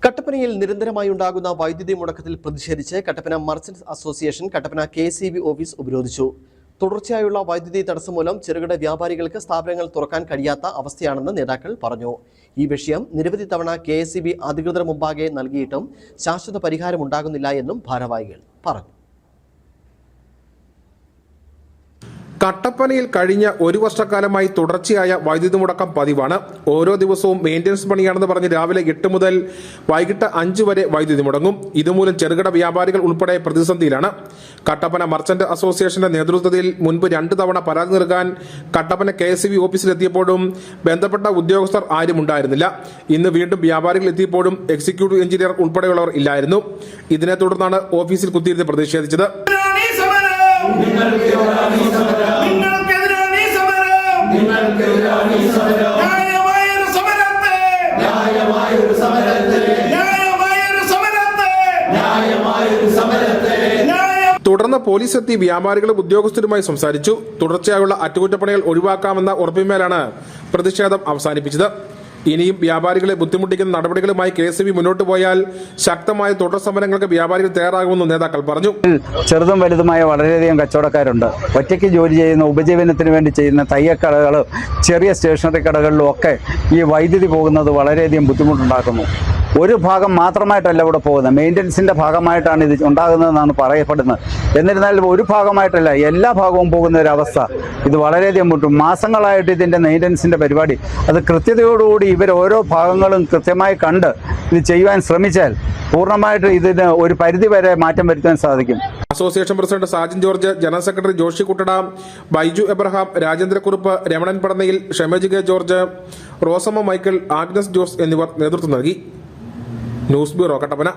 കട്ടപ്പനയിൽ നിരന്തരമായി ഉണ്ടാകുന്ന വൈദ്യുതി മുടക്കത്തിൽ പ്രതിഷേധിച്ച് Kattappana merchants association Kattappana KCB office ഉപരോധിച്ചു. തുടർച്ചയായുള്ള വൈദ്യുതി തടസ്സം മൂലം ചെറുകിട വ്യാപാരികൾക്ക് സ്ഥാപനങ്ങൾ തുറക്കാൻ കഴിയാത്ത അവസ്ഥയാണെന്ന് നേതാക്കൾ പറഞ്ഞു. ഈ വിഷയം നിരവധി തവണ KCB അധികൃതർ മുമ്പാകെ നൽകിയിട്ടും ശാശ്വത പരിഹാരം ഉണ്ടാകുന്നില്ല എന്നും ഭാരവാഹികൾ പറഞ്ഞു. കട്ടപ്പനയിൽ കഴിഞ്ഞ ഒരു വർഷക്കാലമായി തുടർച്ചയായ വൈദ്യുതി മുടക്കം പതിവാണ്. ഓരോ ദിവസവും മെയിൻ്റനൻസ് പണിയാണെന്ന് പറഞ്ഞ് രാവിലെ 8 മുതൽ വൈകിട്ട് 5 വരെ വൈദ്യുതി മുടങ്ങും. ഇതുമൂലം ചെറുകിട വ്യാപാരികൾ ഉൾപ്പെടെ പ്രതിസന്ധിയിലാണ്. കട്ടപ്പന മർച്ചന്റ് അസോസിയേഷന്റെ നേതൃത്വത്തിൽ മുൻപ് 2 തവണ പരാതി നൽകാൻ കട്ടപ്പന KCB ഓഫീസിലെത്തിയപ്പോഴും ബന്ധപ്പെട്ട ഉദ്യോഗസ്ഥർ ആരും ഉണ്ടായിരുന്നില്ല. ഇന്ന് വീണ്ടും വ്യാപാരികൾ എത്തിയപ്പോഴും എക്സിക്യൂട്ടീവ് എഞ്ചിനീയർ ഉൾപ്പെടെയുള്ളവർ ഇല്ലായിരുന്നു. ഇതിനെ തുടർന്നാണ് ഓഫീസിൽ കുത്തിയിരുന്ന് പ്രതിഷേധിച്ചത്. തുടർന്ന് പോലീസ് എത്തി വ്യാപാരികളും ഉദ്യോഗസ്ഥരുമായി സംസാരിച്ചു. തുടർച്ചയായുള്ള അറ്റകുറ്റപ്പണികൾ ഒഴിവാക്കാമെന്ന ഉറപ്പിന്മേലാണ് പ്രതിഷേധം അവസാനിപ്പിച്ചത്. ഇനിയും വ്യാപാരികളെ ബുദ്ധിമുട്ടിക്കുന്ന നടപടികളുമായി KCB മുന്നോട്ട് പോയാൽ ശക്തമായ തുടർ സമരങ്ങൾക്ക് വ്യാപാരികൾ തയ്യാറാകുമെന്ന് നേതാക്കൾ പറഞ്ഞു. ചെറുതും വലുതുമായ വളരെയധികം കച്ചവടക്കാരുണ്ട്. ഒറ്റയ്ക്ക് ജോലി ചെയ്യുന്ന ഉപജീവനത്തിന് വേണ്ടി ചെയ്യുന്ന തയ്യക്കടകളും ചെറിയ സ്റ്റേഷനറി കടകളിലും ഒക്കെ ഈ വൈദ്യുതി പോകുന്നത് വളരെയധികം ബുദ്ധിമുട്ടുണ്ടാക്കുന്നു. ഒരു ഭാഗം മാത്രമായിട്ടല്ല ഇവിടെ പോകുന്നത്, മെയിൻ്റനൻസിൻ്റെ ഭാഗമായിട്ടാണ് ഇത് ഉണ്ടാകുന്നതെന്നാണ് പറയപ്പെടുന്നത്. എന്നിരുന്നാലും ഒരു ഭാഗമായിട്ടല്ല, എല്ലാ ഭാഗവും പോകുന്ന ഒരവസ്ഥ ഇത് വളരെയധികം ബുദ്ധിമുട്ടും. മാസങ്ങളായിട്ട് ഇതിൻ്റെ മെയിൻ്റനൻസിൻ്റെ പരിപാടി അത് കൃത്യതയോടുകൂടി ഇവർ ഓരോ ഭാഗങ്ങളും കൃത്യമായി കണ്ട് ഇത് ചെയ്യുവാൻ ശ്രമിച്ചാൽ പൂർണ്ണമായിട്ട് ഇതിന് ഒരു പരിധിവരെ മാറ്റം വരുത്താൻ സാധിക്കും. Association president Sajan George, general secretary Joshi Kuttada, Baiju Abraham, Rajendrakurup, Ramanan Padannayil, Shamej K George, Rosamma Michael, Agnes Jose എന്നിവർ നേതൃത്വം നൽകി. News bureau, Kattappana.